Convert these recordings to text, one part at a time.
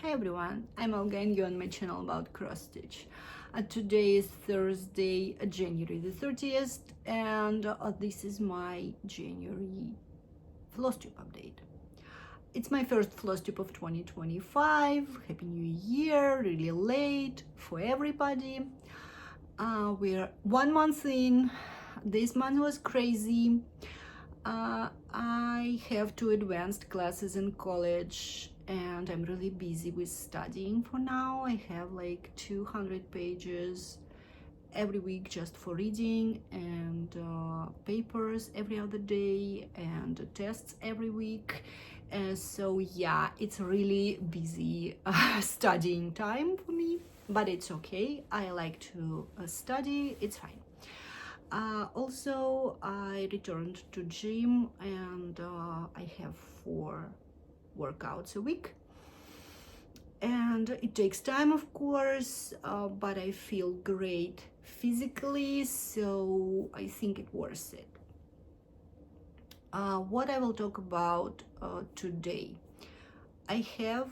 Hi everyone, I'm Olga and you're on my channel about cross stitch. Today is Thursday, January the 30th, and this is my January Flosstube update. It's my first Flosstube of 2025. Happy New Year, really late for everybody. We're 1 month in. This month was crazy. I have 2 advanced classes in college and I'm really busy with studying for now. I have like 200 pages every week just for reading, and papers every other day, and tests every week. So yeah, it's really busy studying time for me, but it's okay. I like to study, it's fine. Also, I returned to gym and I have 4 workouts a week. And it takes time, of course, but I feel great physically, so I think it's worth it. What I will talk about today. I have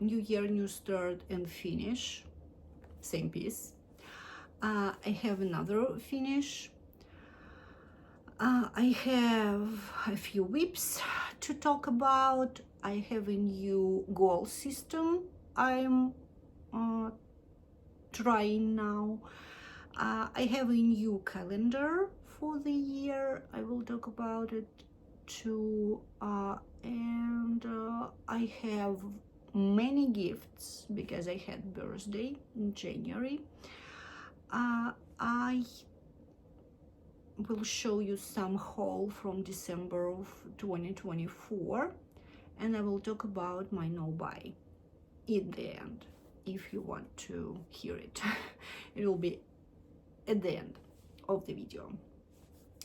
New Year, New Start and Finish, same piece. I have another finish. I have a few whips to talk about. I have a new goal system I'm trying now. I have a new calendar for the year. I will talk about it too. And I have many gifts because I had birthday in January. I will show you some haul from December of 2024, and I will talk about my no-buy in the end if you want to hear it. It will be at the end of the video.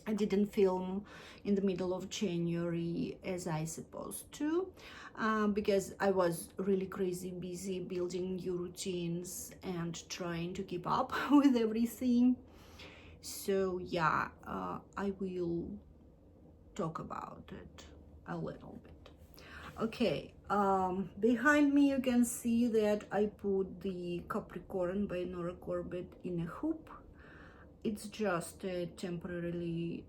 I didn't film in the middle of January as I supposed to, because I was really crazy busy building new routines and trying to keep up with everything. So yeah, I will talk about it a little bit. Okay, behind me you can see that I put the Capricorn by Nora Corbett in a hoop. It's just a temporarily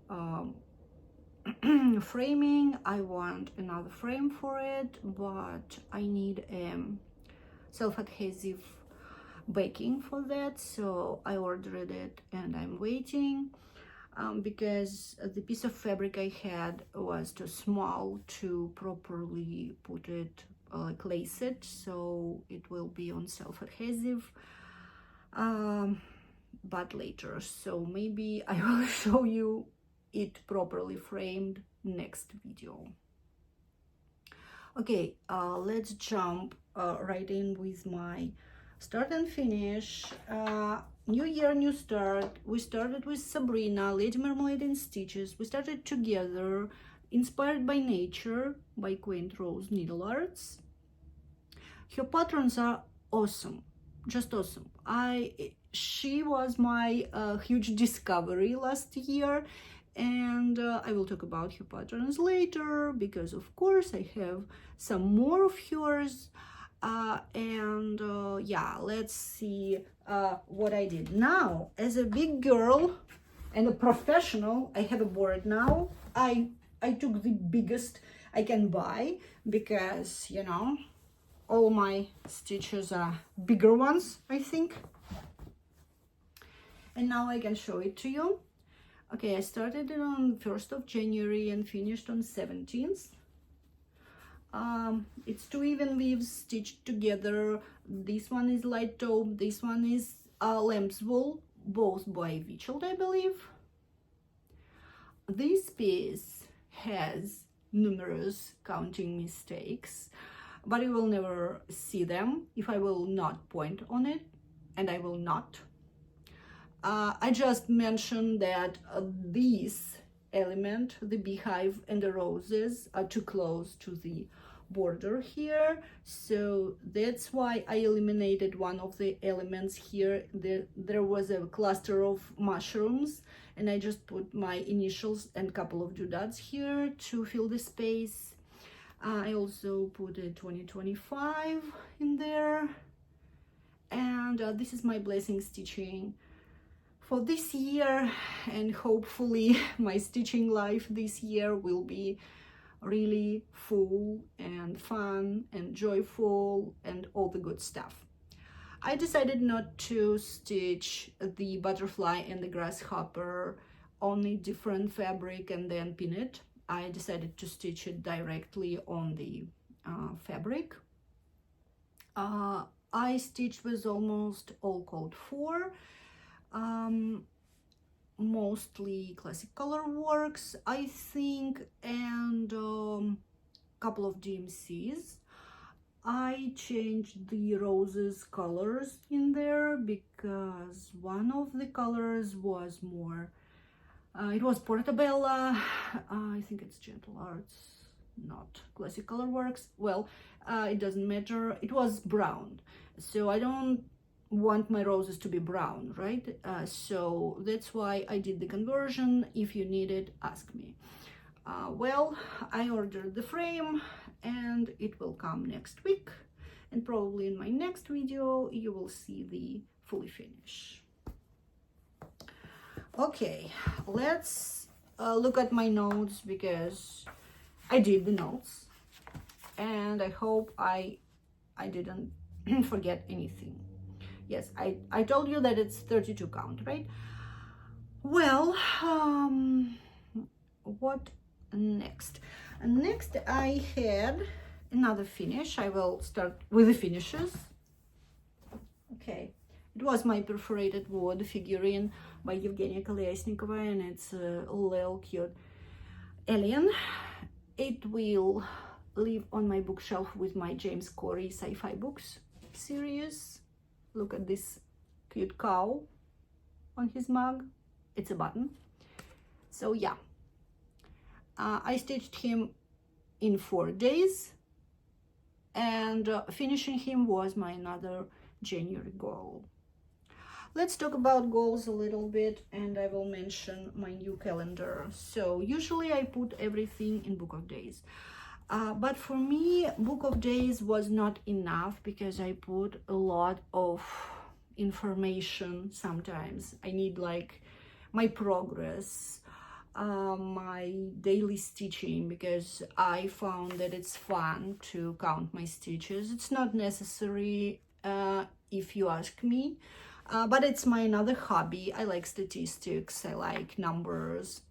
framing. I want another frame for it, but I need a self-adhesive backing for that, so I ordered it and I'm waiting, because the piece of fabric I had was too small to properly put it, like lace it, so it will be on self-adhesive, but later. So maybe I will show you it properly framed next video. Okay, let's jump right in with my start and finish. New year, new start. We started with Sabrina, Lady Marmalade in Stitches. We started together, inspired by nature, by Quaint Rose Needle Arts. Her patterns are awesome, just awesome. She was my huge discovery last year, and I will talk about her patterns later, because of course I have some more of hers. Yeah, let's see what I did. Now, as a big girl and a professional, I have a board now. I took the biggest I can buy because, you know, all my stitches are bigger ones, I think. And now I can show it to you. Okay, I started it on 1st of January and finished on 17th. It's 2 even weaves stitched together. This one is light taupe, this one is lamb's wool, both by Vichelt, I believe. This piece has numerous counting mistakes, but you will never see them if I will not point on it, and I will not. I just mentioned that this element, the beehive and the roses, are too close to the border here, so that's why I eliminated one of the elements here. There was a cluster of mushrooms, and I just put my initials and couple of doodads here to fill the space. I also put a 2025 in there, and this is my blessing stitching for this year, and hopefully my stitching life this year will be really full and fun and joyful and all the good stuff. I decided not to stitch the butterfly and the grasshopper on a different fabric and then pin it. I decided to stitch it directly on the fabric. I stitched with almost all code 4, mostly classic color works, I think, and couple of DMCs. I changed the roses colors in there because one of the colors was more, it was Portabella, I think it's Gentle Arts, not Classic Color Works. Well, it doesn't matter, it was brown, so I don't want my roses to be brown, right? So that's why I did the conversion. If you need it, ask me. Well, I ordered the frame and it will come next week, and probably in my next video you will see the fully finish. Okay, let's look at my notes, because I did the notes and I hope I didn't forget anything. Yes, I told you that it's 32 count, right? Well, what next? Next I had another finish. I will start with the finishes. Okay, it was my perforated wood figurine by Evgenia Kolesnikova, and it's a little cute alien. It will live on my bookshelf with my James Corey sci-fi books series. Look at this cute cow on his mug. It's a button. So yeah, I stitched him in 4 days, and finishing him was my another January goal. Let's talk about goals a little bit, and I will mention my new calendar. So usually I put everything in book of days, but for me book of days was not enough because I put a lot of information. Sometimes I need like my progress, my daily stitching, because I found that it's fun to count my stitches. It's not necessary if you ask me, but it's my another hobby. I like statistics, I like numbers.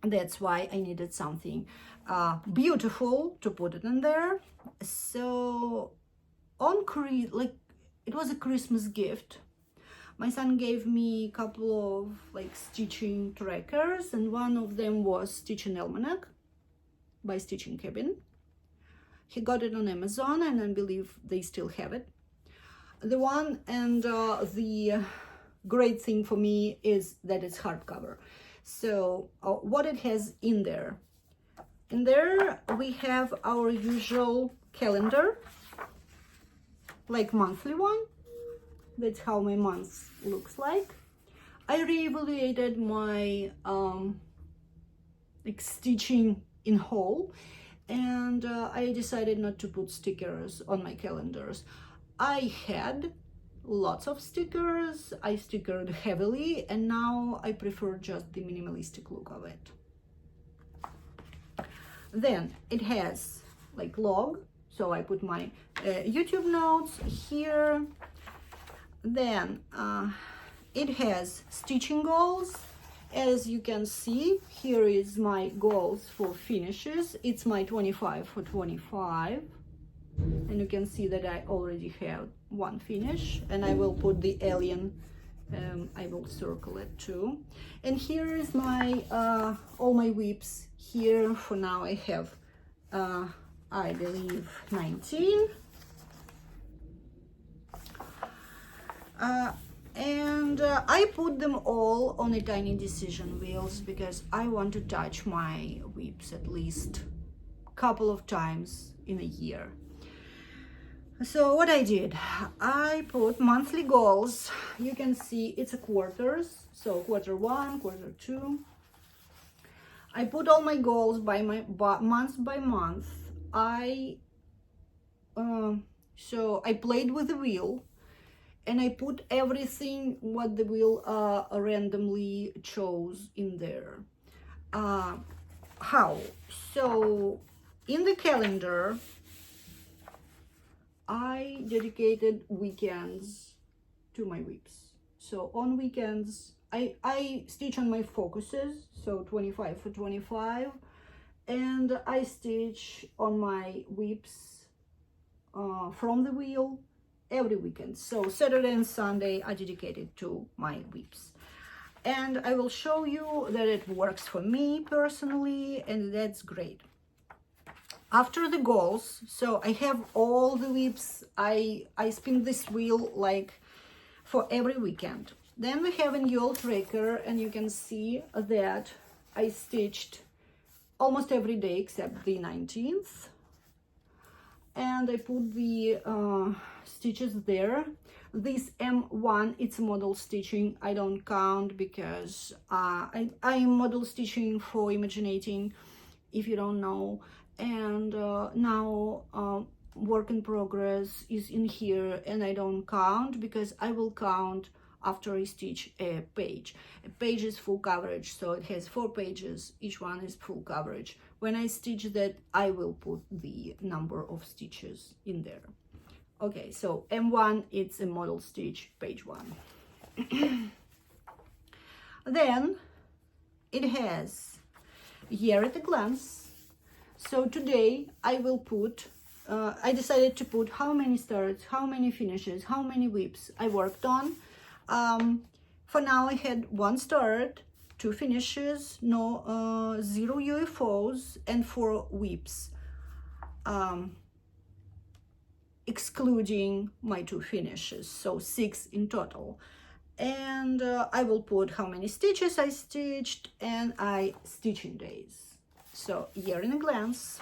That's why I needed something beautiful to put it in there. So on it was a Christmas gift. My son gave me a couple of like stitching trackers, and one of them was Stitching Almanac by Stitching Cabin. He got it on Amazon, and I believe they still have it. The one, and the great thing for me is that it's hardcover. So what it has in there? In there we have our usual calendar, like monthly one. That's how my month looks like. I reevaluated my like stitching in whole, and I decided not to put stickers on my calendars. I had lots of stickers, I stickered heavily, and now I prefer just the minimalistic look of it. Then it has like log, so I put my YouTube notes here. Then it has stitching goals. As you can see, here is my goals for finishes. It's my 25 for 25, and you can see that I already have one finish, and I will put the alien, I will circle it too. And here is my all my whips. Here for now I have I believe 19. And I put them all on a tiny decision wheels because I want to touch my whips at least a couple of times in a year. So what I did, I put monthly goals. You can see it's a quarters, so quarter 1, quarter 2. I put all my goals by month by month. I played with the wheel, and I put everything what the wheel randomly chose in there. How? So in the calendar, I dedicated weekends to my whips. So on weekends, I stitch on my focuses, so 25 for 25, and I stitch on my whips from the wheel every weekend. So Saturday and Sunday are dedicated to my whips. And I will show you that it works for me personally, and that's great. After the goals, so I have all the whips. I spin this wheel like for every weekend. Then we have a new tracker, and you can see that I stitched almost every day except the 19th. And I put the stitches there. This M1, it's model stitching. I don't count because I'm model stitching for imaginating, if you don't know. And now work in progress is in here, and I don't count because I will count after I stitch a page. A page is full coverage, so it has 4 pages. Each one is full coverage. When I stitch that, I will put the number of stitches in there. Okay, so M1, it's a model stitch, page 1. Then it has year at a glance. So today I will put, I decided to put how many starts, how many finishes, how many whips I worked on. For now I had 1 start, 2 finishes, 0 UFOs, and 4 whips, excluding my 2 finishes, so 6 in total. And I will put how many stitches I stitched and stitching days. So year in a glance,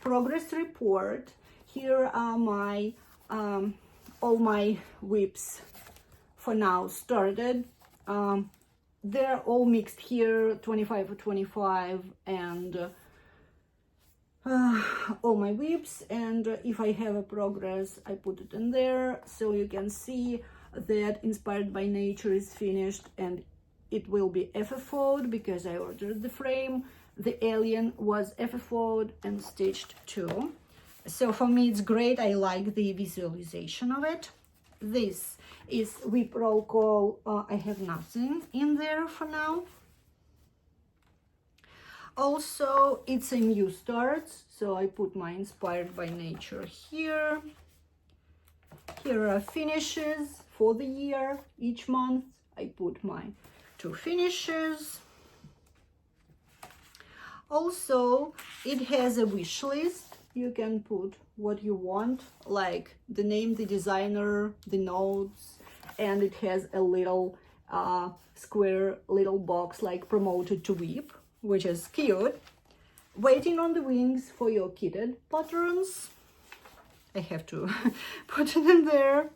progress report. Here are my all my whips for now started. They're all mixed here, 25 for 25, and all my whips. And if I have a progress, I put it in there, so you can see that Inspired by Nature is finished, and it will be FFO'd because I ordered the frame. The Alien was FFO'd and stitched too. So for me it's great. I like the visualization of it. This is whip roll call. I have nothing in there for now. Also, it's a new start, so I put my Inspired by Nature here. Here are finishes for the year. Each month I put my 2 finishes. Also, it has a wish list. You can put what you want, like the name, the designer, the notes, and it has a little square little box like promoted to whip, which is cute. Waiting on the wings for your kitted patterns. I have to put it in there.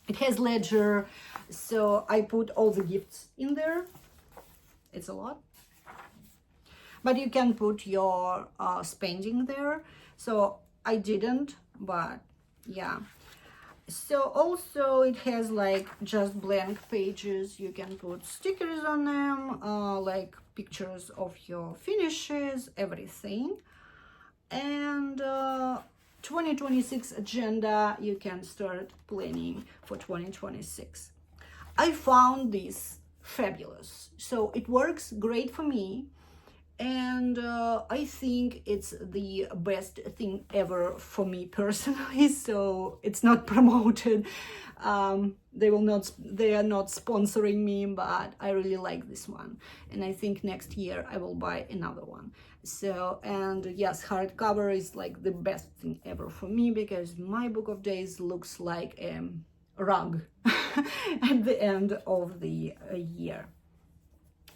It has ledger, so I put all the gifts in there. It's a lot, but you can put your spending there. So I didn't, but yeah. So also it has like just blank pages. You can put stickers on them, like pictures of your finishes, everything. And 2026 agenda, you can start planning for 2026. I found this fabulous. So it works great for me. And I think it's the best thing ever for me personally. So it's not promoted. They are not sponsoring me, but I really like this one. And I think next year I will buy another one. So, and yes, hardcover is like the best thing ever for me, because my book of days looks like a rug at the end of the year.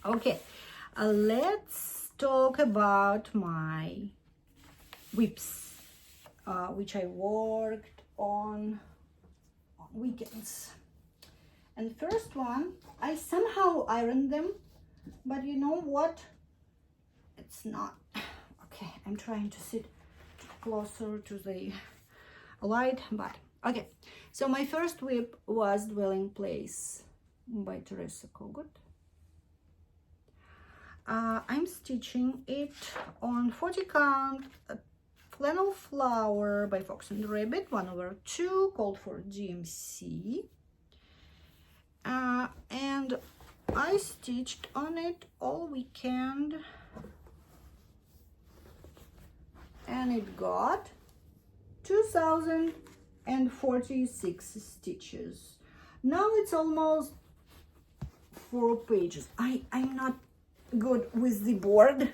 Okay, let's talk about my whips, which I worked on weekends. And first one, I somehow ironed them, but you know what? It's not. Okay, I'm trying to sit closer to the light, but okay. So my first whip was Dwelling Place by Teresa Kogut. I'm stitching it on 40 count flannel flower by Fox and Rabbit 1/2, called for DMC, and I stitched on it all weekend, and it got 2046 stitches. Now it's almost 4 pages. I'm not good with the board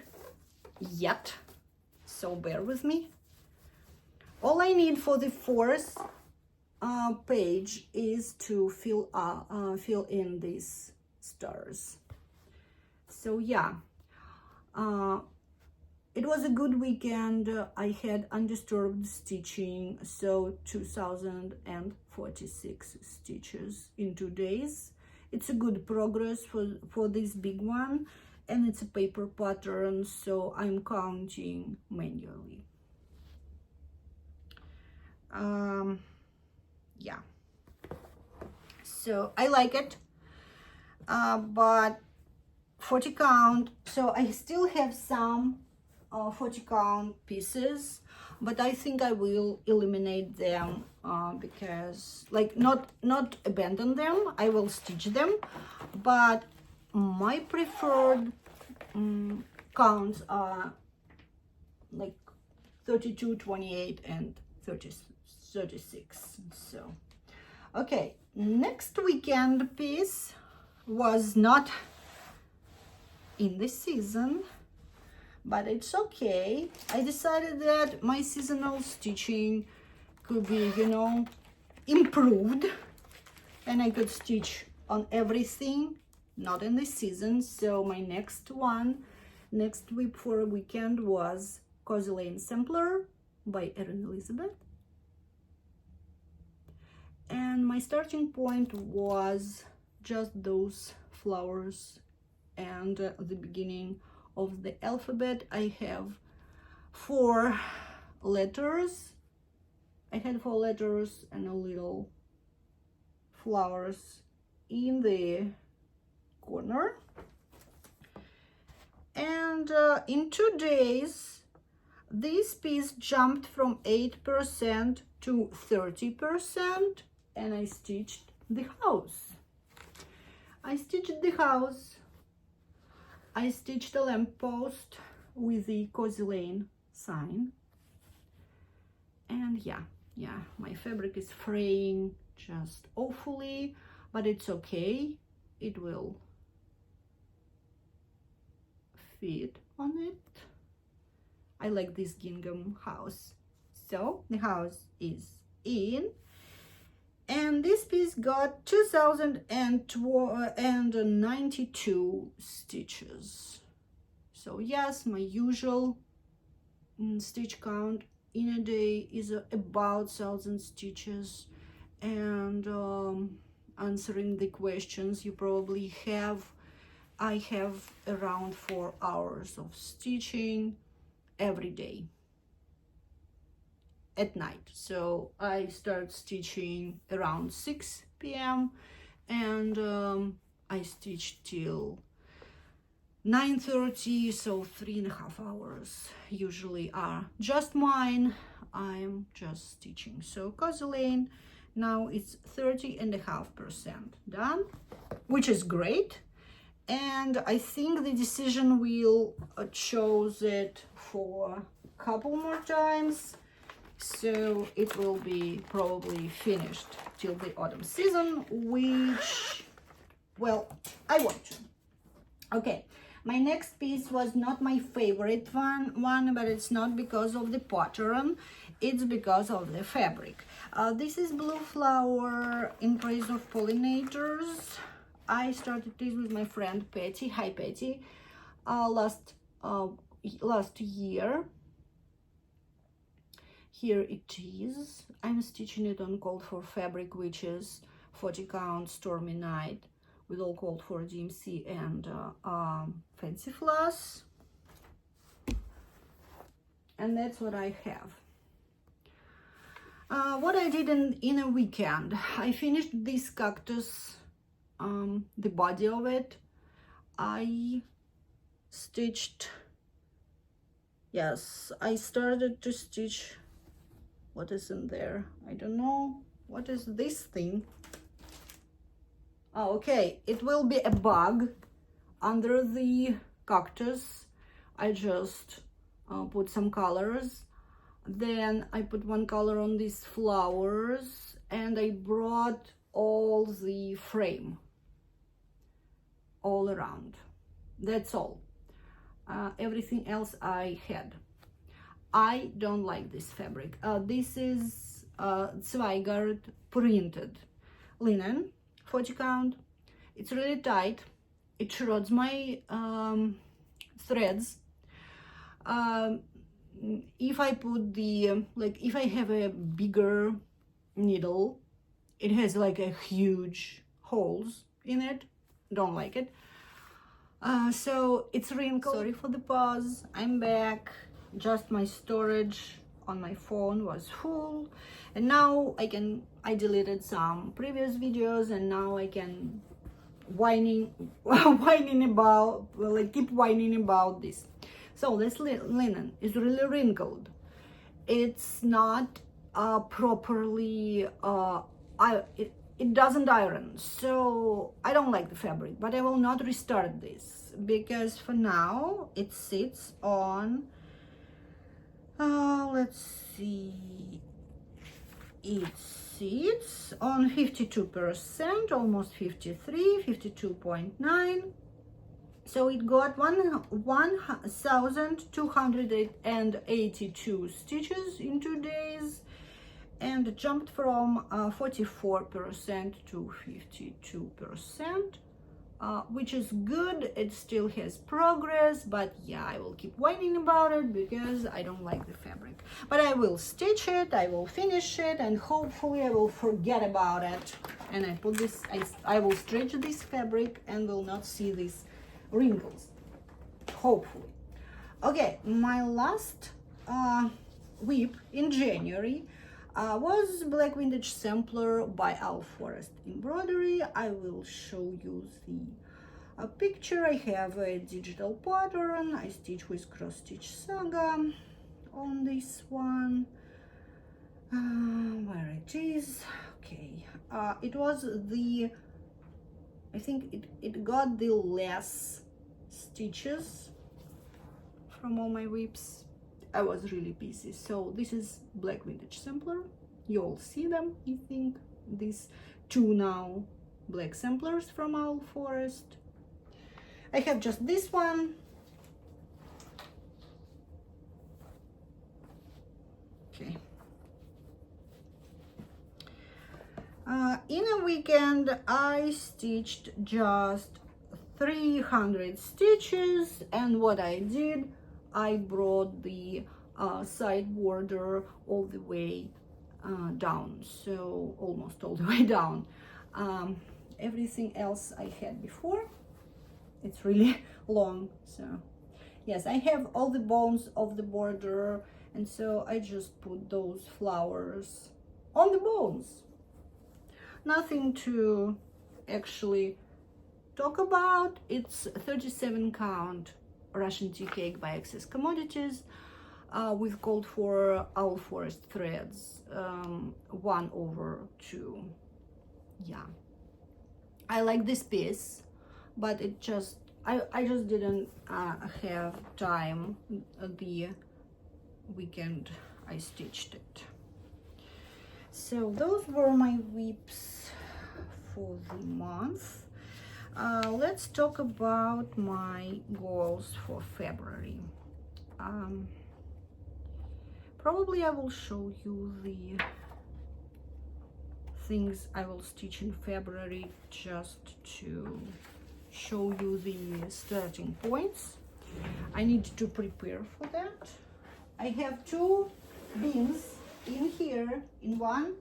yet, so bear with me. All I need for the 4th page is to fill in these stars. So yeah, it was a good weekend. I had undisturbed stitching, so 2046 stitches in 2 days. It's a good progress for this big one, and it's a paper pattern, so I'm counting manually. Yeah, so I like it, but 40 count, so I still have some 40 count pieces, but I think I will eliminate them because, like, not abandon them. I will stitch them, but my preferred counts are like 32, 28, and 36. So okay, next weekend piece was not in this season, but it's okay. I decided that my seasonal stitching could be, you know, improved, and I could stitch on everything, not in this season. So my next whip for a weekend was Cozy Lane Sampler by Erin Elizabeth. And my starting point was just those flowers and the beginning of the alphabet. I have 4 letters. I had 4 letters and a little flowers in the corner. And in 2 days, this piece jumped from 8% to 30%, and I stitched the house. I stitched the house. I stitched a lamppost with the Cozy Lane sign. And yeah, my fabric is fraying just awfully, but it's okay. It will fit on it. I like this gingham house. So the house is in, and this piece got 2092 stitches. So yes, my usual stitch count in a day is about 1,000 stitches. And answering the questions you probably have, I have around 4 hours of stitching every day at night. So I start stitching around 6 p.m. and I stitch till 9:30, so 3.5 hours usually are just mine. I'm just stitching. So Cozy Lane, now it's 30.5% done, which is great. And I think the decision wheel chose it for a couple more times, so it will be probably finished till the autumn season, which, well, I want to. Okay, my next piece was not my favorite one, but it's not because of the pattern, it's because of the fabric. This is Blue Flower in Praise of Pollinators. I started this with my friend Patty. Hi Patty. Last year. Here it is. I'm stitching it on called for fabric, which is 40 count Stormy Night, with all called for DMC and Fancy Floss. and that's what I have. What I did in a weekend, I finished this cactus, the body of it. I stitched, yes, I started to stitch, what is in there? I don't know. What is this thing? Oh, okay, it will be a bug under the cactus. I just put some colors. Then I put one color on these flowers, and I brought all the frame all around. That's all. Everything else I had. I don't like this fabric. This is Zweigart printed linen, 40 count. It's really tight. It shreds my threads. If I put the, like, if I have a bigger needle, it has like a huge holes in it. Don't like it. So it's wrinkled. Sorry for the pause. I'm back. Just my storage on my phone was full, and now I deleted some previous videos, and now I can whining about, well, I keep whining about this. So this linen is really wrinkled. It's not properly, it doesn't iron, so I don't like the fabric, but I will not restart this because for now it sits on, let's see, it sits on 52%, almost 53, 52.9. So it got 1,282 stitches in 2 days, and jumped from 44% to 52%, which is good. It still has progress, but yeah, I will keep whining about it because I don't like the fabric. But I will stitch it, I will finish it, and hopefully I will forget about it. And I put this, I will stretch this fabric and will not see these wrinkles, hopefully. Okay, my last whip in January was Black Vintage Sampler by Owl Forest Embroidery. I will show you the picture. I have a digital pattern. I stitch with Cross Stitch Saga on this one. Where it is? Okay, it was the, I think it got the less stitches from all my whips. I was really busy. So this is Black Vintage Sampler. You all see them, I think. These two now black samplers from Owl Forest. I have just this one. Okay. In a weekend, I stitched just 300 stitches, and what I did, I brought the side border all the way down, so almost all the way down. Everything else I had before. It's really long, so yes, I have all the bones of the border, and so I just put those flowers on the bones. Nothing to actually talk about. It's 37 count Russian tea cake by Excess Commodities with called for Owl Forest threads, 1/2. Yeah, I like this piece, but it just I just didn't have time the weekend I stitched it. So those were my whips for the month. Let's talk about my goals for February. Probably I will show you the things I will stitch in February just to show you the starting points. I need to prepare for that. I have 2 bins in here. In one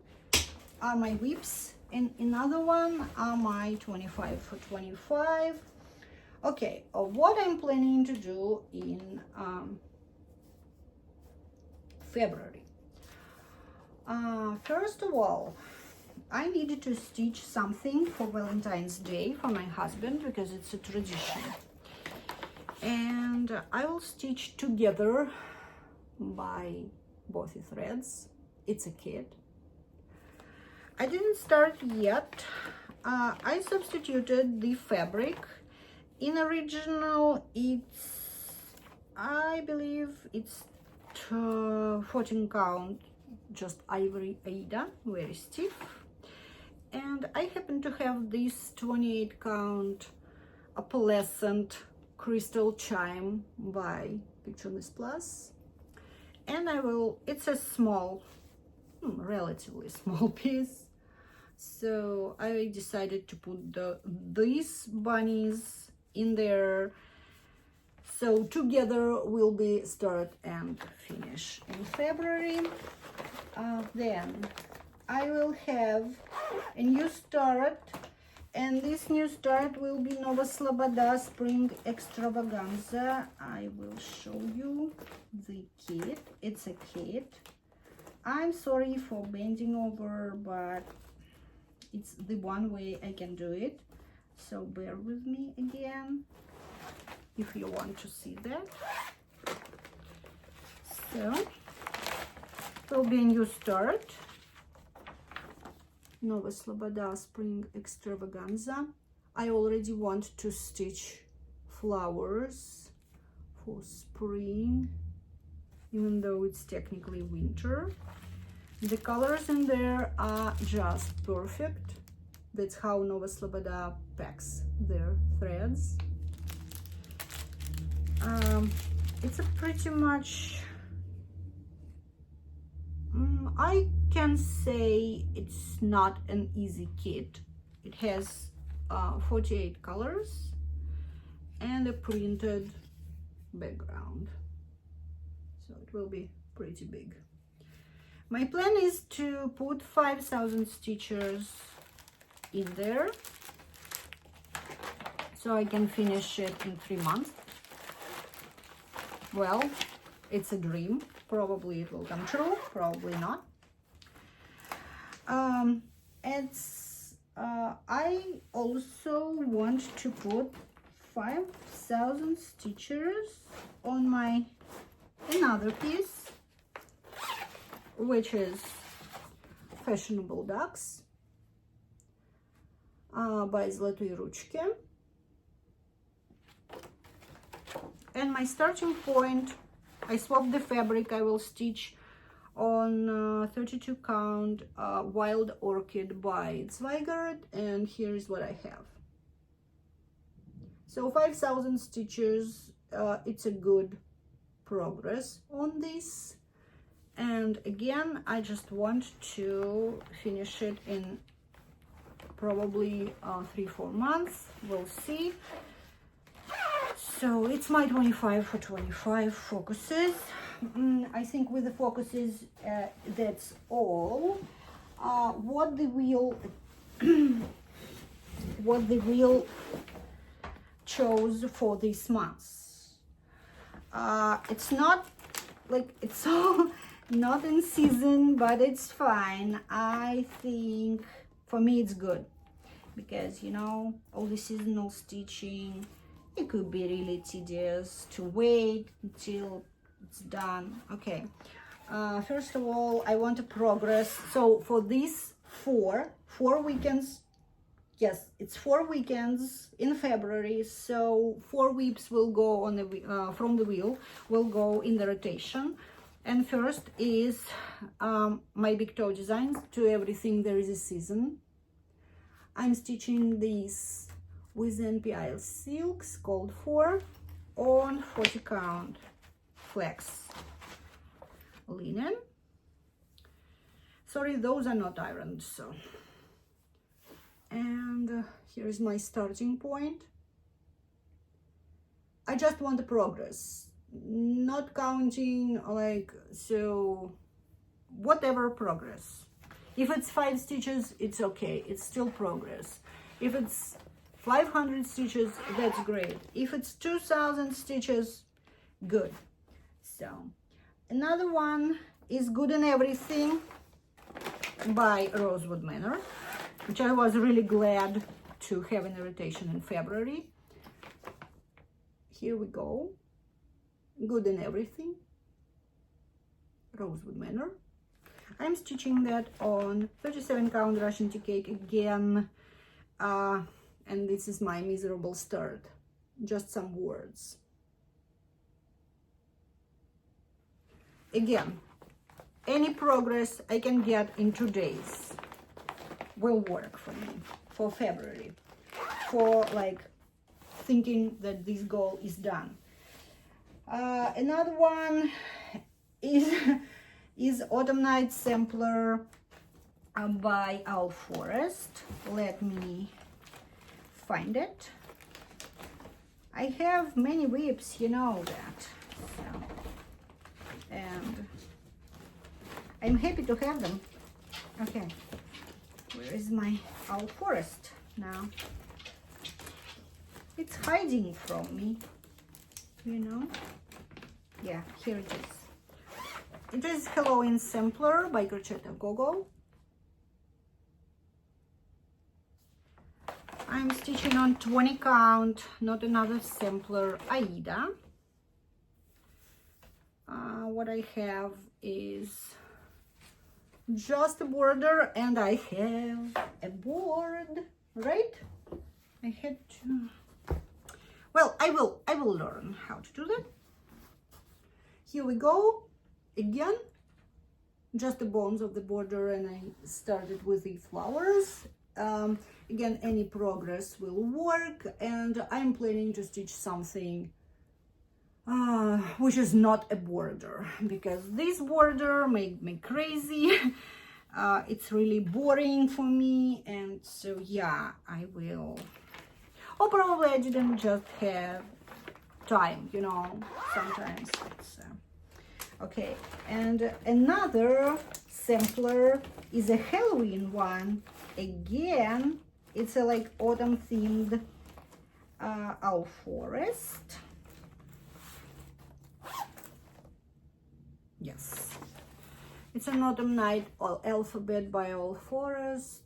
are my whips, and another one are my 25 for 25. Okay, what I'm planning to do in February. First of all, I needed to stitch something for Valentine's Day for my husband because it's a tradition. And I will stitch together by both threads. It's a kit. I didn't start yet. I substituted the fabric. In original, I believe it's 14 count, just ivory Aida, very stiff. And I happen to have this 28 count opalescent crystal chime by Pictureless Plus. And it's a small, relatively small piece. So I decided to put these bunnies in there. So together will be start and finish in February. Then I will have a new start, and this new start will be Nova Sloboda Spring Extravaganza. I will show you the kit. It's a kit. I'm sorry for bending over, but it's the one way I can do it. So bear with me again if you want to see that. So it will be a new start. Nova Sloboda Spring Extravaganza. I already want to stitch flowers for spring, even though it's technically winter. The colors in there are just perfect. That's how Nova Sloboda packs their threads. It's a pretty much, I can say it's not an easy kit. It has 48 colors and a printed background, so it will be pretty big. My plan is to put 5,000 stitches in there, so I can finish it in 3 months. Well, it's a dream. Probably it will come true, probably not. I also want to put 5,000 stitches on my another piece, which is Fashionable Ducks by Zlatые Ручки. And my starting point, I swapped the fabric. I will stitch on 32 count Wild Orchid by Zweigart, and here is what I have. So 5,000 stitches, it's a good progress on this. And again, I just want to finish it in probably 3-4 months. We'll see. So it's my 25 for 25 focuses. I think with the focuses, that's all. What the wheel chose for these months. It's not like it's all not in season, but it's fine. I think for me it's good because, you know, all the seasonal stitching, it could be really tedious to wait until it's done. Okay, first of all, I want to progress. So for these four weekends, yes, it's 4 weekends in February, so 4 weeks will go on the from the wheel will go in the rotation. And first is my big toe designs. To everything there is a season. I'm stitching these with NPI silks called for on 40 count flex linen. Sorry, those are not ironed. So, and here is my starting point. I just want the progress, not counting like, so whatever progress. If it's 5 stitches, it's okay, it's still progress. If it's 500 stitches, that's great. If it's 2,000 stitches, good. So another one is Good in Everything by Rosewood Manor, which I was really glad to have in rotation in February. Here we go. Good in Everything, Rosewood Manor. I'm stitching that on 37 count Russian tea cake again, and this is my miserable start. Just some words. Again, any progress I can get in 2 days will work for me for February, for like thinking that this goal is done. Another one is Autumn Night Sampler by Owl Forest. Let me find it. I have many whips, you know that. So, and I'm happy to have them. Okay, where is my Owl Forest now? It's hiding from me, you know. Yeah, here it is. It is Halloween Sampler by Crocetta Gogo. I'm stitching on 20 count, not another sampler, Aida. What I have is just a border, and I have a board, right? I had to, well, I will learn how to do that. Here we go. Again, just the bones of the border, and I started with the flowers. Again, any progress will work, and I'm planning to stitch something which is not a border, because this border made me crazy. It's really boring for me, and so yeah, I will, or probably I didn't just have time, you know, sometimes it's okay. And another sampler is a Halloween one. Again, it's a like autumn themed Owl Forest. Yes, it's an Autumn Night Alphabet by Owl Forest,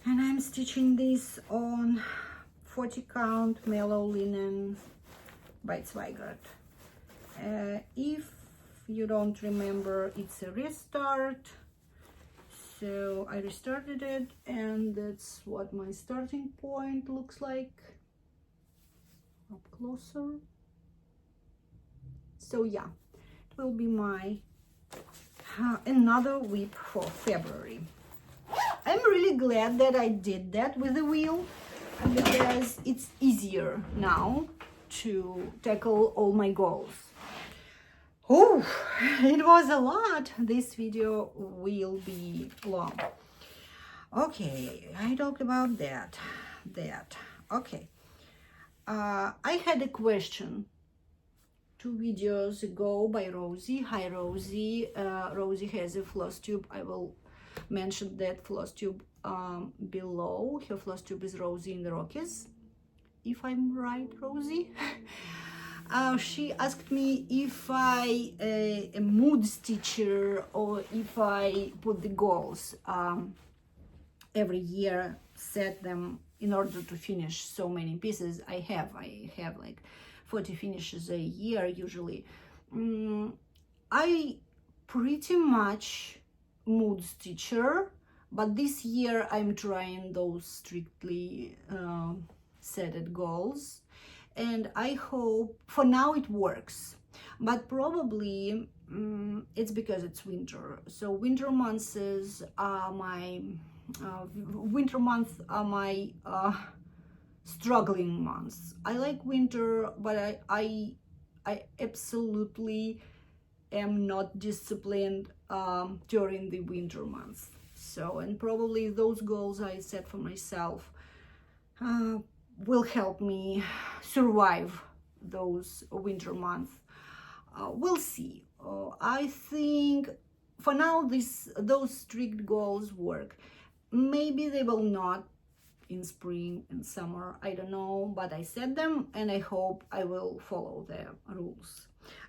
and I'm stitching this on 40 count Mellow Linen by Zweigart. If you don't remember, it's a restart, so I restarted it, and that's what my starting point looks like up closer. So yeah, it will be my another whip for February. I'm really glad that I did that with the wheel, because it's easier now to tackle all my goals. Oh, it was a lot. This video will be long. Okay, I talked about that. Okay. I had a question 2 videos ago by Rosie. Hi, Rosie. Rosie has a Flosstube. I will mention that Flosstube below. Her Flosstube is Rosie in the Rockies, if I'm right, Rosie. She asked me if I a mood stitcher, or if I put the goals every year, set them in order to finish so many pieces. I have like 40 finishes a year usually. I pretty much mood stitcher, but this year I'm trying those strictly set goals, and I hope for now it works. But probably it's because it's winter, so winter months are my struggling months. I like winter, but I absolutely am not disciplined during the winter months. So, and probably those goals I set for myself will help me survive those winter months. We'll see. I think for now those strict goals work. Maybe they will not in spring and summer, I don't know, but I set them, and I hope I will follow the rules.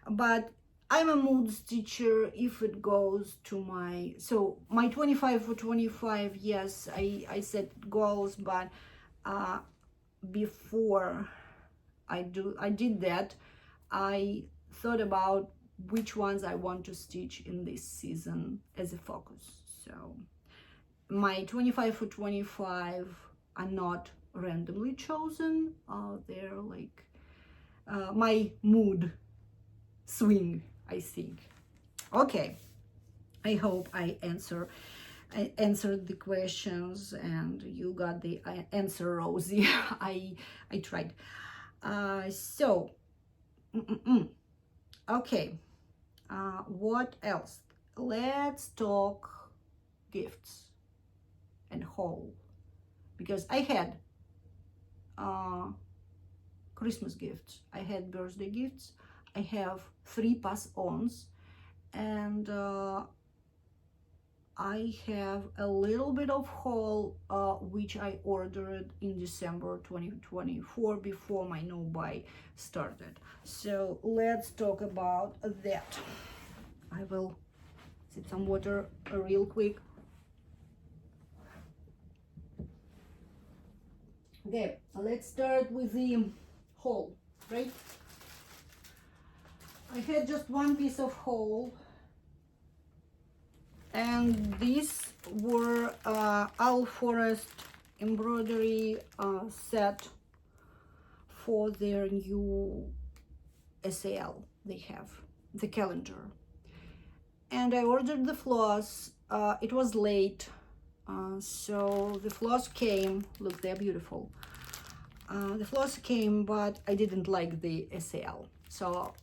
But I'm a mood stitcher if it goes to my, so my 25 for 25, yes, I set goals, but before I did that, I thought about which ones I want to stitch in this season as a focus. So my 25 for 25 are not randomly chosen. They're like my mood swing, I think. Okay, I hope I answered the questions and you got the answer, Rosie. I tried. So okay, what else? Let's talk gifts and haul, because I had Christmas gifts, I had birthday gifts, I have 3 pass-ons, and I have a little bit of haul which I ordered in December 2024 before my no-buy started. So let's talk about that. I will sip some water real quick. Okay, let's start with the haul, right? I had just one piece of haul, and these were Owl Forest embroidery set for their new SAL. They have the calendar, and I ordered the floss. It was late, so the floss came. Look, they're beautiful. The floss came, but I didn't like the SAL. So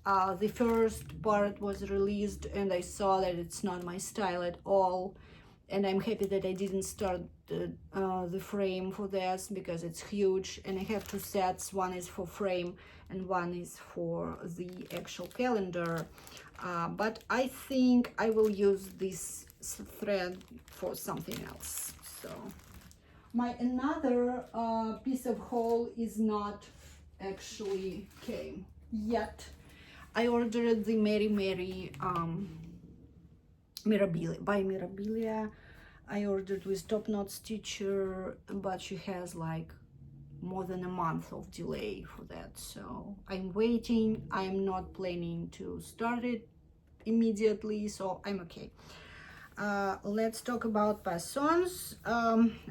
the first part was released and I saw that it's not my style at all, and I'm happy that I didn't start the frame for this because it's huge, and I have 2 sets. One is for frame and one is for the actual calendar, but I think I will use this thread for something else. So my another piece of haul is not actually came yet. I ordered the Mary Mary Mirabilia by Mirabilia. I ordered with Top Knot Stitcher, but she has like more than a month of delay for that, so I'm waiting. I'm not planning to start it immediately, so I'm okay. Let's talk about pass-ons.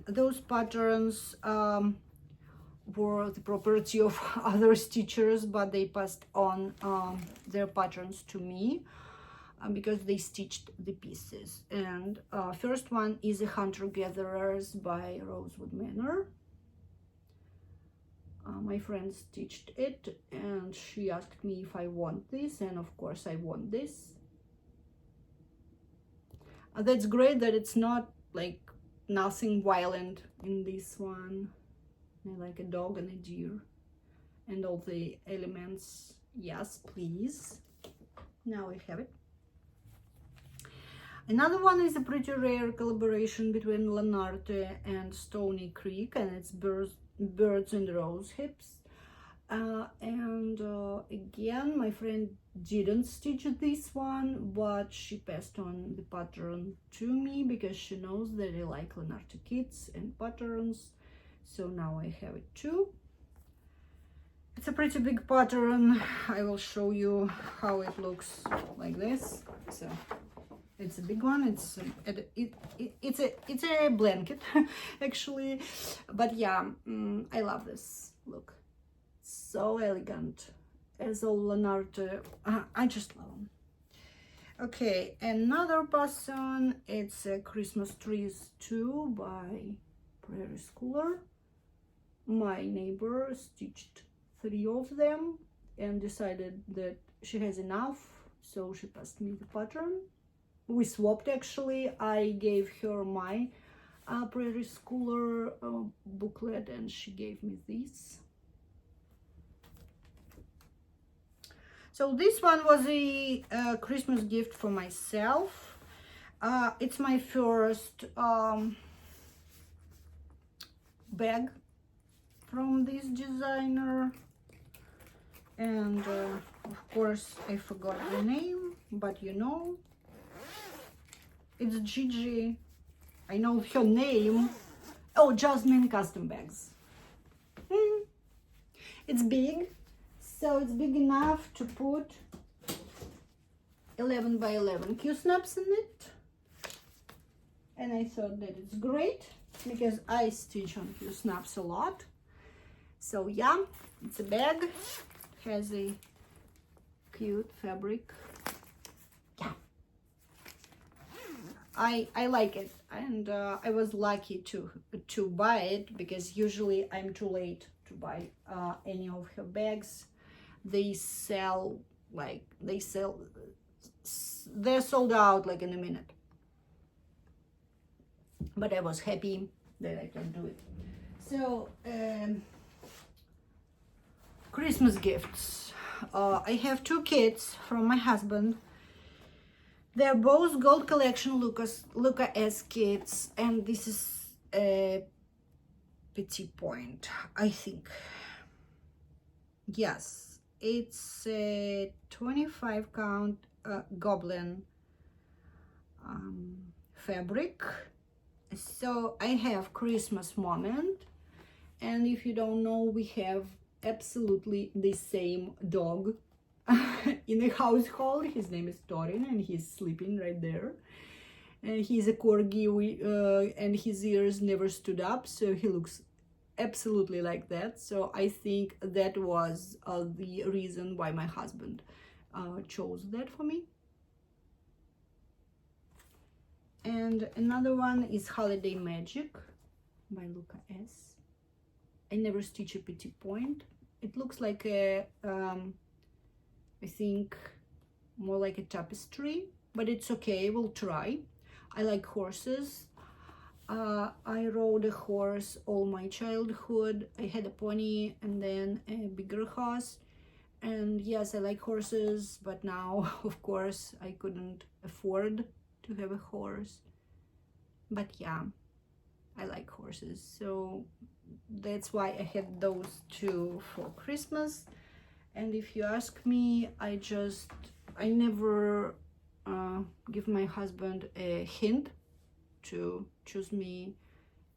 Those patterns were the property of other stitchers, but they passed on their patterns to me because they stitched the pieces. And first one is a Hunter Gatherers by Rosewood Manor. My friend stitched it and she asked me if I want this, and of course I want this. That's great that it's not like nothing violent in this one. I like a dog and a deer and all the elements. Yes, please. Now I have it. Another one is a pretty rare collaboration between Lanarte and Stony Creek, and it's Birds and Rose Hips. Again, my friend didn't stitch this one, but she passed on the pattern to me because she knows that I like Lanarte kits and patterns. So now I have it too. It's a pretty big pattern. I will show you how it looks like this. So it's a big one. It's a blanket actually, but yeah, I love this look. So elegant, as all Lanarte. I just love them. Okay, another pass-on. It's a Christmas Trees 2 by Prairie Schooler. My neighbor stitched 3 of them and decided that she has enough, so she passed me the pattern. We swapped actually. I gave her my Prairie Schooler booklet and she gave me this. So this one was a Christmas gift for myself. It's my first bag from this designer, and of course I forgot the name, but you know, it's Gigi. I know her name. Oh, Jasmine Custom Bags. It's big, so it's big enough to put 11 by 11 Q-snaps in it. And I thought that it's great because I stitch on Q-snaps a lot. So yeah, it's a bag, has a cute fabric. Yeah, I like it, and I was lucky to buy it because usually I'm too late to buy any of her bags. They're sold out like in a minute. But I was happy that I can do it. So Christmas gifts. I have two kits from my husband. They're both Gold Collection Luca S kits, and this is a Petit Point, I think. Yes, it's a 25 count goblin fabric. So I have Christmas moment, and if you don't know, we have absolutely the same dog in the household. His name is Torin, and he's sleeping right there. And he's a corgi, and his ears never stood up, so he looks absolutely like that. So I think that was the reason why my husband chose that for me. And another one is Holiday Magic by Luca S. I never stitch a Petit Point. It looks like a I think more like a tapestry, but it's okay, we'll try. I like horses. I rode a horse all my childhood. I had a pony and then a bigger horse. And yes, I like horses, but now, of course, I couldn't afford to have a horse. But yeah, I like horses. So that's why I had those two for Christmas. And if you ask me, I never give my husband a hint to choose me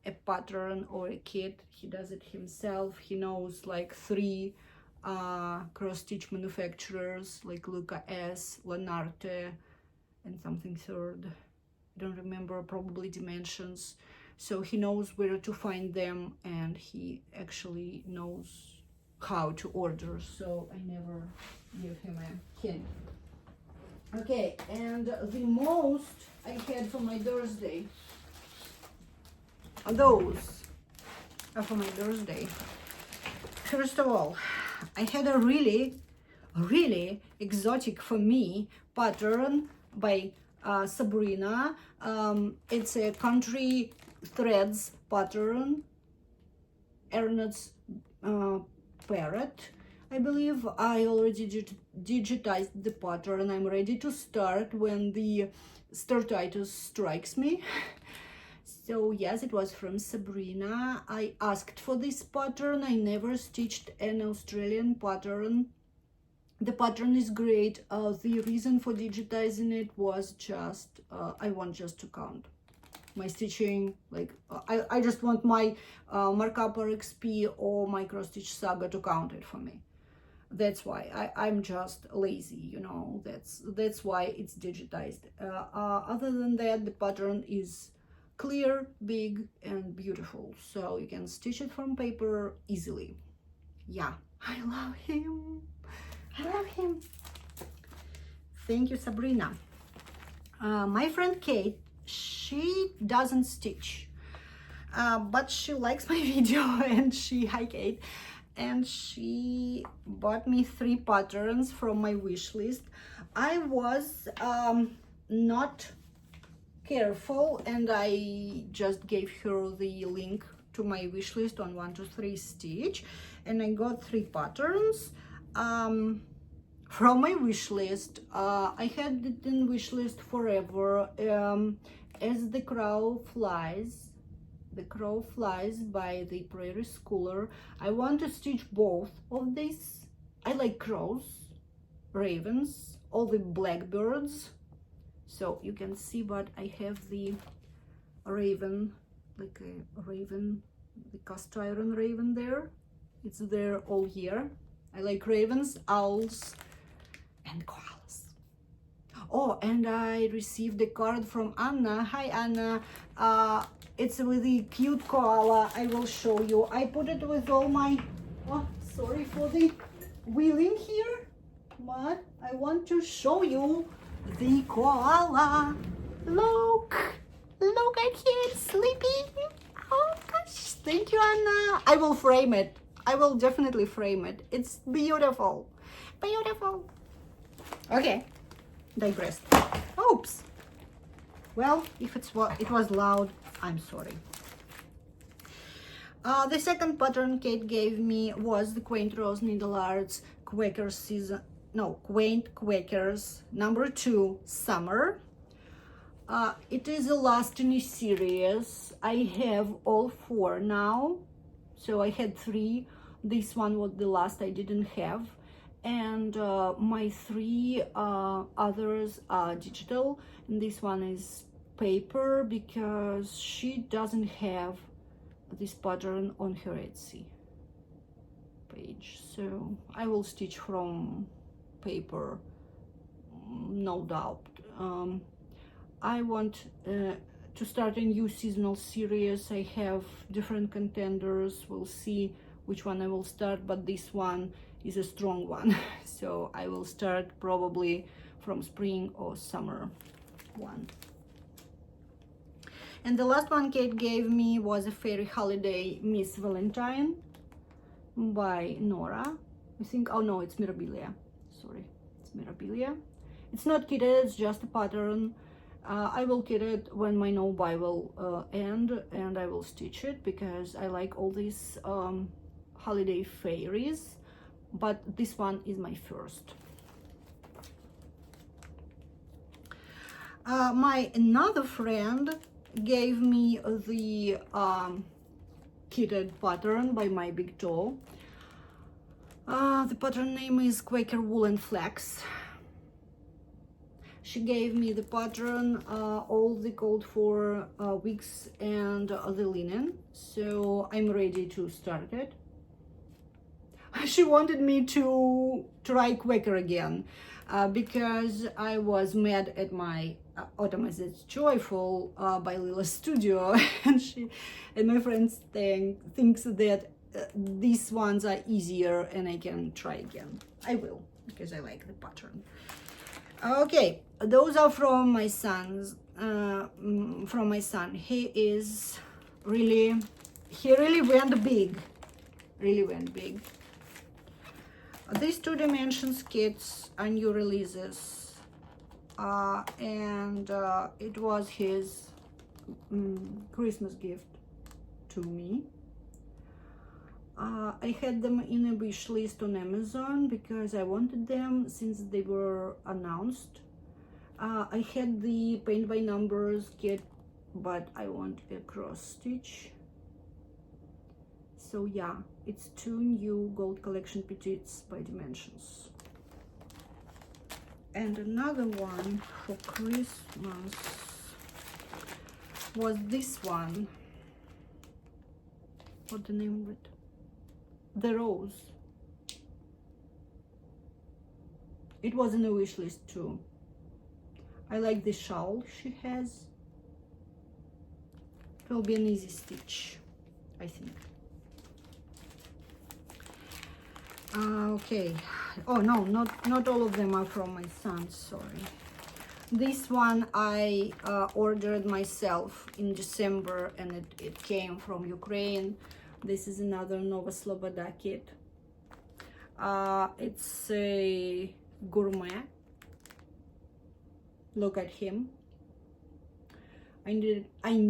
a pattern or a kit. He does it himself. He knows like 3 cross-stitch manufacturers like Luca S, Lanarte, and something third. I don't remember, probably Dimensions. So he knows where to find them, and he actually knows how to order, so I never give him a hint. Okay, and the most I had for my birthday, those are for my birthday. First of all, I had a really exotic for me pattern by Sabrina. It's a country threads pattern, Ernest's parrot. I believe I already digitized the pattern. I'm ready to start when the startitis strikes me. So yes, it was from Sabrina. I asked for this pattern. I never stitched an Australian pattern. The pattern is great. The reason for digitizing it was just I want just to count my stitching. Like I just want my markup RXP or my cross stitch saga to count it for me. That's why I'm just lazy, you know. That's why it's digitized. Other than that, the pattern is clear, big, and beautiful, so you can stitch it from paper easily. Yeah, I love him. I love him. Thank you, Sabrina. My friend Kate, she doesn't stitch, but she likes my video, and hi Kate, and she bought me 3 patterns from my wish list. I was not careful, and I just gave her the link to my wish list on 123 Stitch, and I got 3 patterns from my wish list. I had it in wish list forever. As the Crow Flies by the Prairie Schooler. I want to stitch both of these. I like crows, ravens, all the blackbirds. So you can see, but I have the raven, like a raven, the cast iron raven there. It's there all year. I like ravens, owls, and koalas. Oh, and I received a card from Anna. Hi, Anna. It's a really cute koala. I will show you. I put it with all my... Oh, sorry for the wheeling here, but I want to show you the koala. Look at him sleeping. Oh gosh, thank you, Anna. I will frame it. I will definitely frame it. It's beautiful, beautiful. Okay, digressed. Oops. Well, if it was loud, I'm sorry. The second pattern Kate gave me was the Quaint Rose Needle Arts Quakers season. No, Quaint Quakers #2 Summer. It is the last in a series. I have all 4 now. So I had 3. This one was the last I didn't have. And my 3 others are digital. And this one is paper because she doesn't have this pattern on her Etsy page. So I will stitch from paper, no doubt. I want to start a new seasonal series. I have different contenders. We'll see which one I will start, but this one is a strong one. So I will start probably from spring or summer one. And the last one Kate gave me was a Fairy Holiday Miss Valentine by Nora. I think, oh no, it's Mirabilia. Sorry, it's Mirabilia. It's not kitted, it's just a pattern. I will kit it when my no-buy will end, and I will stitch it because I like all these holiday fairies, but this one is my first. My another friend gave me the kitted pattern by My Big Toe. The pattern name is Quaker Wool and Flax. She gave me the pattern, all the code for wigs and the linen, so I'm ready to start it. She wanted me to try Quaker again because I was mad at my Autumn is Joyful by Lila Studio, and my friends thinks that these ones are easier and I can try again. I will, because I like the pattern. Okay, those are from my son's. From my son. He really went big. Really went big. These 2 dimensions kits are new releases, and it was his Christmas gift to me. I had them in a wish list on Amazon because I wanted them since they were announced. I had the paint by numbers kit, but I want a cross stitch. So yeah, it's 2 new Gold Collection Petites by Dimensions. And another one for Christmas was this one. What's the name of it? The Rose. It was in a wish list too. I like the shawl she has. It will be an easy stitch, I think. Okay. Oh no, not all of them are from my son, sorry. This one I ordered myself in December, and it came from Ukraine. This is another Nova Sloboda kit. It's a gourmet. Look at him. I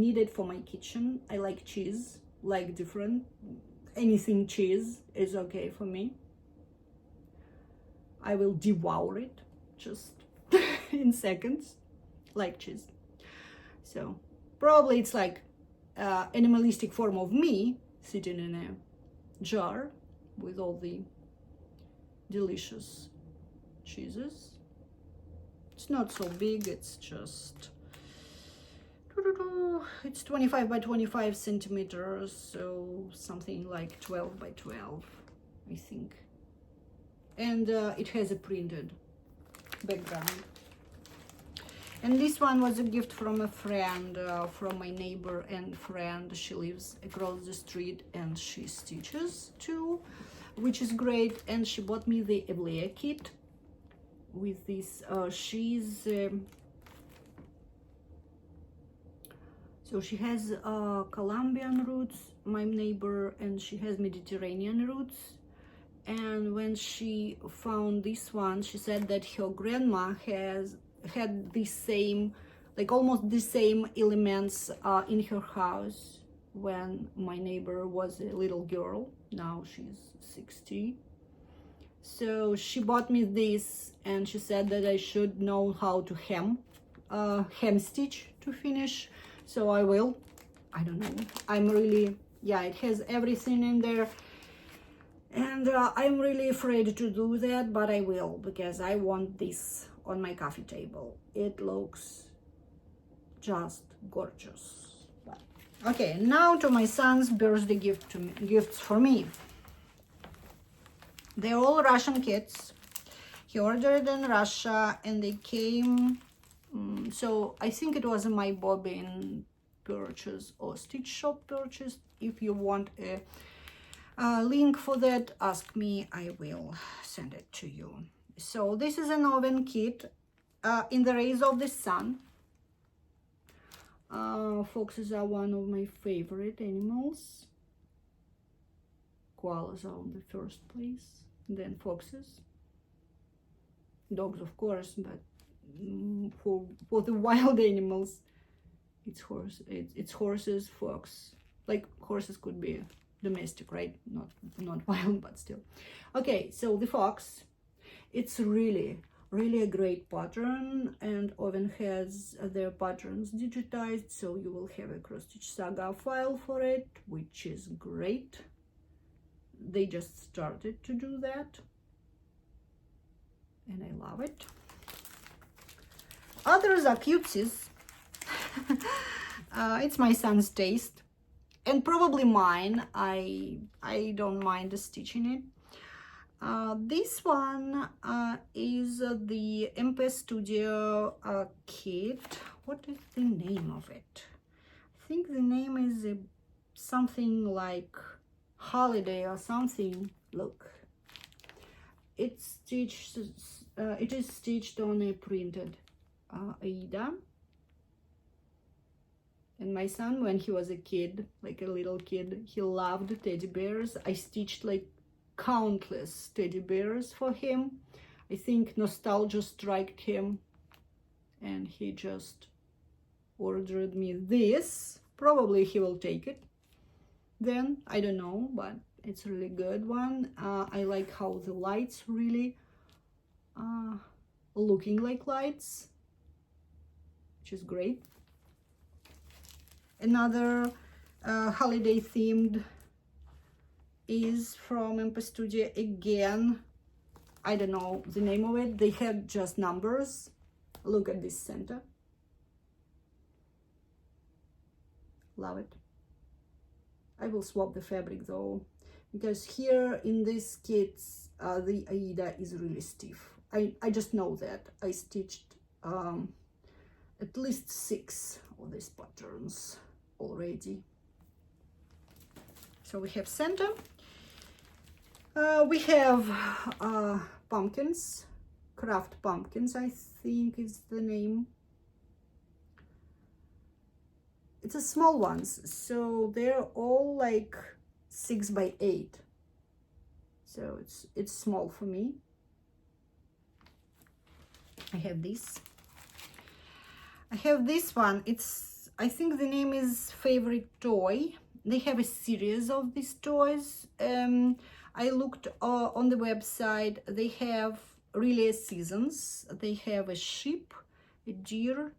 need it for my kitchen. I like cheese, like different. Anything cheese is okay for me. I will devour it just in seconds, like cheese. So probably it's like animalistic form of me sitting in a jar with all the delicious cheeses. It's not so big, it's just, it's 25 by 25 centimeters, so something like 12 by 12, I think. And it has a printed background. And this one was a gift from a friend, from my neighbor and friend. She lives across the street and she stitches too, which is great. And she bought me the Evlea kit with this. So she has Colombian roots, my neighbor, and she has Mediterranean roots. And when she found this one, she said that her grandma had the same, like almost the same elements in her house when my neighbor was a little girl. Now she's 60. So she bought me this, and she said that I should know how to hem stitch to finish. So I will. I don't know. I'm really, yeah, it has everything in there. And I'm really afraid to do that, but I will, because I want this on my coffee table. It looks just gorgeous. But, okay, now to my son's birthday gifts for me. They're all Russian kits. He ordered in Russia and they came, so I think it was a My Bobbin purchase or Stitch Shop purchase. If you want a link for that, ask me, I will send it to you. So this is an oven kit in the rays of the sun. Foxes are one of my favorite animals. Koalas are on the first place, then foxes. Dogs, of course, but for the wild animals, it's horses, fox. Like horses could be domestic, right? Not wild, but still. Okay, so the fox, it's really a great pattern, and Oven has their patterns digitized, so you will have a Cross Stitch Saga file for it, which is great. They just started to do that, and I love it. Others are cutesies. It's my son's taste, and probably mine. I don't mind stitching it. This one is the MP Studio kit. What is the name of it? I think the name is something like Holiday or something. Look, it's stitched. It is stitched on a printed Aida. And my son, when he was a kid, like a little kid, he loved teddy bears. I stitched like countless teddy bears for him. I think nostalgia struck him and he just ordered me this. Probably he will take it then, I don't know, but it's a really good one. I like how the lights really looking like lights, which is great. Another holiday themed is from MP Studio again. I don't know the name of it. They had just numbers. Look at this center. Love it. I will swap the fabric though, because here in these kits the Aida is really stiff. I just know that. I stitched at least 6 of these patterns already. So we have center. We have pumpkins, craft pumpkins, I think is the name. It's a small ones, so they're all like 6 by 8. So it's small for me. I have this. I have this one. I think the name is Favorite Toy. They have a series of these toys. I looked on the website. They have relay seasons. They have a sheep, a deer,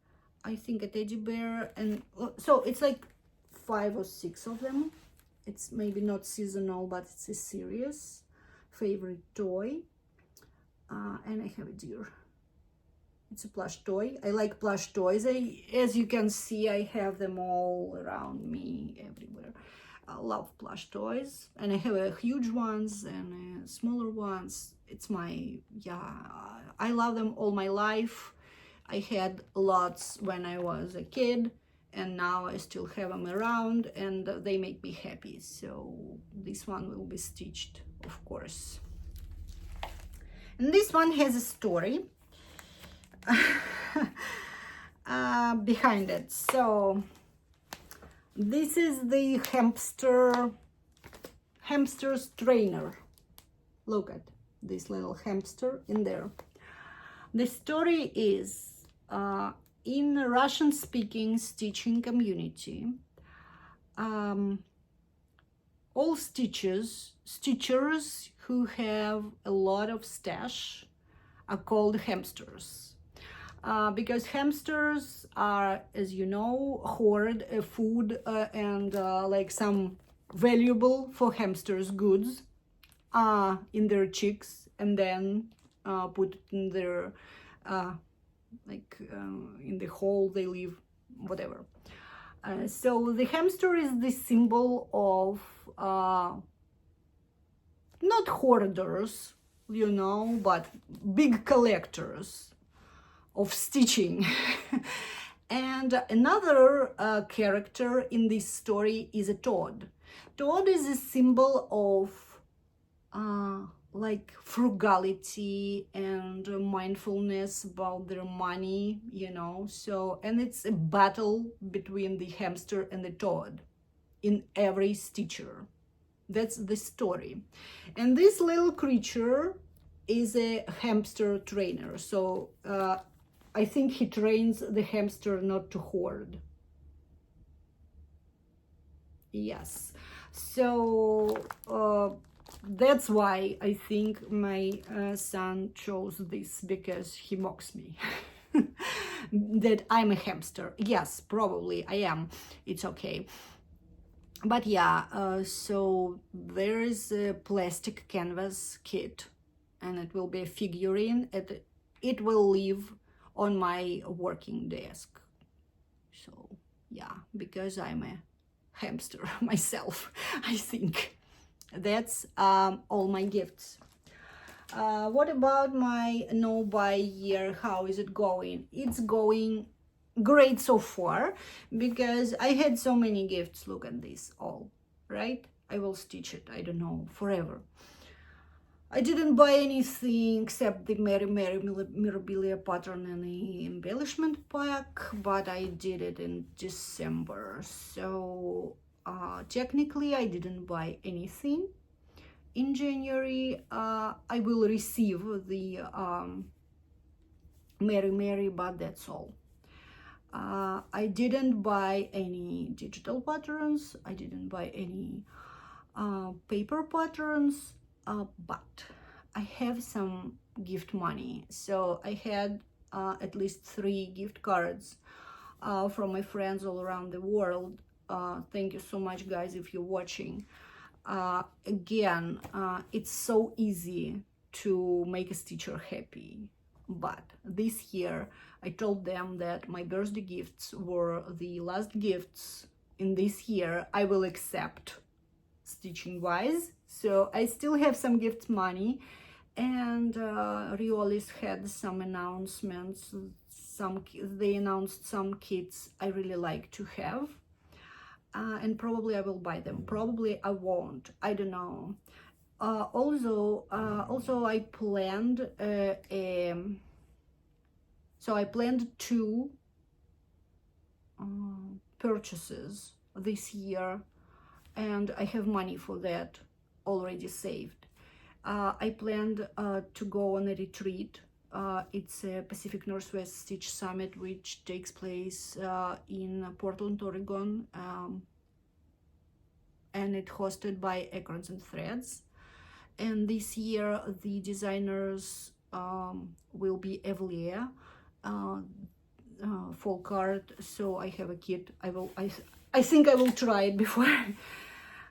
I think a teddy bear, and so it's like 5 or 6 of them. It's maybe not seasonal, but it's a series. Favorite Toy, and I have a deer. It's a plush toy. I like plush toys. As you can see, I have them all around me, everywhere. I love plush toys, and I have huge ones and smaller ones. It's my, yeah, I love them all my life. I had lots when I was a kid, and now I still have them around, and they make me happy. So this one will be stitched, of course. And this one has a story behind it. So this is the hamster's trainer. Look at this little hamster in there. The story is in a Russian-speaking stitching community, all stitchers who have a lot of stash are called hamsters. Because hamsters are, as you know, hoard food and like some valuable for hamsters goods in their chicks, and then put it in their in the hole they live, whatever. So the hamster is the symbol of not hoarders, you know, but big collectors of stitching. And another character in this story is a toad. Toad is a symbol of like frugality and mindfulness about their money, you know. So, and it's a battle between the hamster and the toad in every stitcher. That's the story. And this little creature is a hamster trainer. So I think he trains the hamster not to hoard. Yes. So that's why I think my son chose this, because he mocks me. That I'm a hamster. Yes, probably I am. It's okay. But yeah, so there is a plastic canvas kit, and it will be a figurine. It will live on my working desk. So yeah, because I'm a hamster myself, I think. That's all my gifts. What about my no-buy year? How is it going? It's going great so far, because I had so many gifts. Look at this, all right. I will stitch it, I don't know, forever. I didn't buy anything except the Mary Mirabilia pattern and the embellishment pack, but I did it in December. So technically I didn't buy anything. In January I will receive the Mary, but that's all. I didn't buy any digital patterns. I didn't buy any paper patterns, but I have some gift money. So I had at least 3 gift cards from my friends all around the world. Thank you so much, guys, if you're watching. Again, it's so easy to make a stitcher happy, but this year I told them that my birthday gifts were the last gifts in this year I will accept stitching wise. So I still have some gift money, and Riolis had some announcements. They announced some kits I really like to have. And probably I will buy them. Probably I won't. I don't know. Also, I planned I planned 2 purchases this year, and I have money for that already saved. I planned to go on a retreat. It's a Pacific Northwest Stitch Summit, which takes place in Portland, Oregon, and it's hosted by Acorns and Threads. And this year the designers will be Evelier, folk art. So I have a kit. I think I will try it before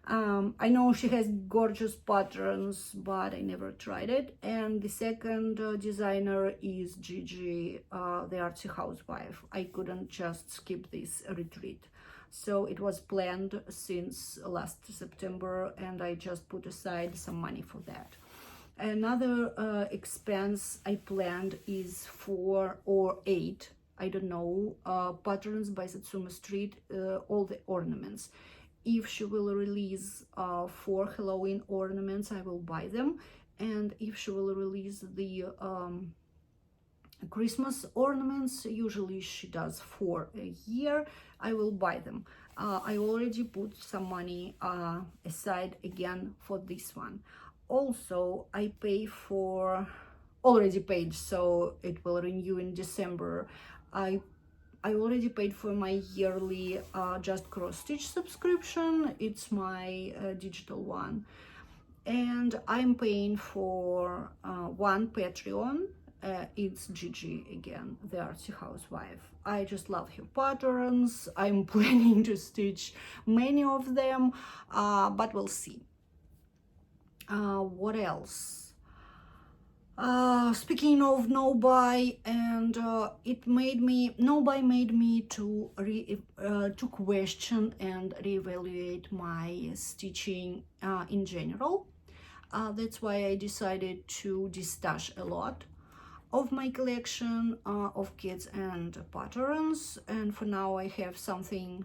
I know she has gorgeous patterns, but I never tried it. And the second designer is Gigi, the artsy housewife. I couldn't just skip this retreat. So it was planned since last September, and I just put aside some money for that. Another expense I planned is 4 or 8, I don't know, patterns by Satsuma Street, all the ornaments. If she will release 4 Halloween ornaments, I will buy them. And if she will release the Christmas ornaments, usually she does 4 a year, I will buy them. I already put some money aside again for this one. Also, I already paid, so it will renew in December. I already paid for my yearly Just Cross Stitch subscription. It's my digital one. And I'm paying for one Patreon. It's Gigi again, the artsy housewife. I just love her patterns. I'm planning to stitch many of them, but we'll see. What else? Speaking of no buy, and no buy made me to question and reevaluate my stitching in general. That's why I decided to destash a lot of my collection of kits and patterns, and for now I have 70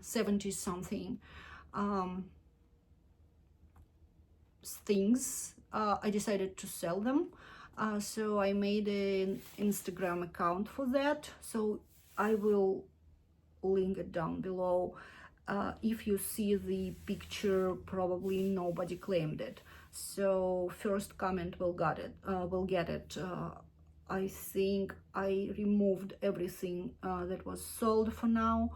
something things. I decided to sell them. So I made an Instagram account for that, so I will link it down below. If you see the picture, probably nobody claimed it, so first comment will get it. I think I removed everything that was sold for now,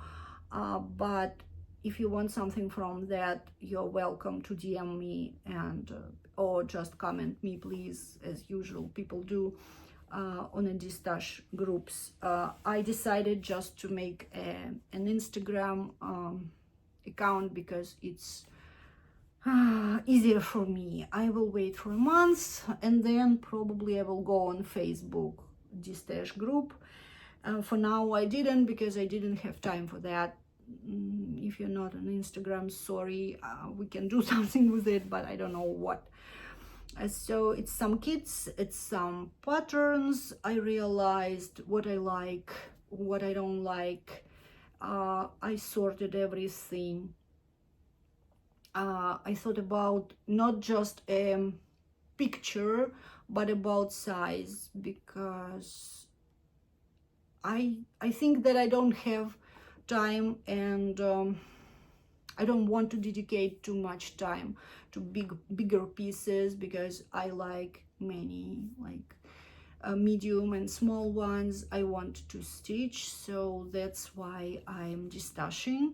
but if you want something from that, you're welcome to DM me and or just comment me, please, as usual people do on a destash groups. I decided just to make an Instagram account because it's easier for me. I will wait for a month and then probably I will go on Facebook destash group. For now I didn't, because I didn't have time for that. If you're not on Instagram, sorry, we can do something with it, but I don't know what. So it's some kits, it's some patterns. I realized what I like, what I don't like. I sorted everything. I thought about not just a picture, but about size, because I think that I don't have time, and I don't want to dedicate too much time to bigger pieces, because I like many, like medium and small ones I want to stitch. So that's why I'm destashing.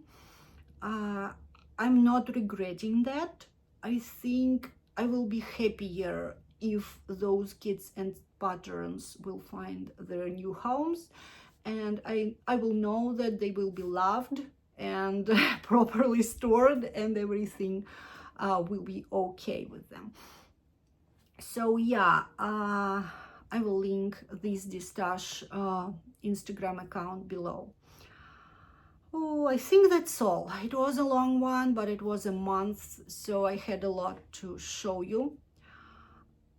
I'm not regretting that. I think I will be happier if those kits and patterns will find their new homes, and I will know that they will be loved and properly stored, and everything will be okay with them. So yeah, I will link this destash Instagram account below. Oh, I think that's all. It was a long one, but it was a month, so I had a lot to show you.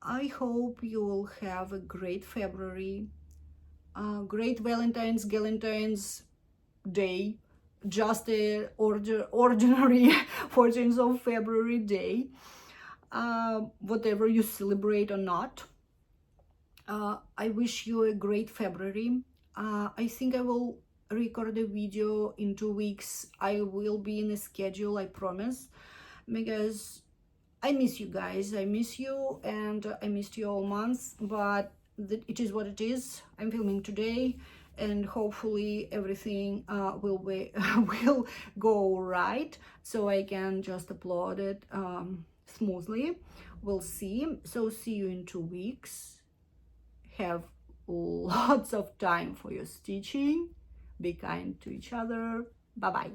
I hope you will have a great February, great Valentine's Day, just a ordinary 14th of February day, whatever you celebrate or not. I wish you a great February. I think I will record a video in 2 weeks. I will be in a schedule, I promise, because I miss you guys. I miss you, and I missed you all month, but it is what it is. I'm filming today, and hopefully everything will go right, so I can just upload it smoothly. We'll see. So see you in 2 weeks. Have lots of time for your stitching. Be kind to each other. Bye bye.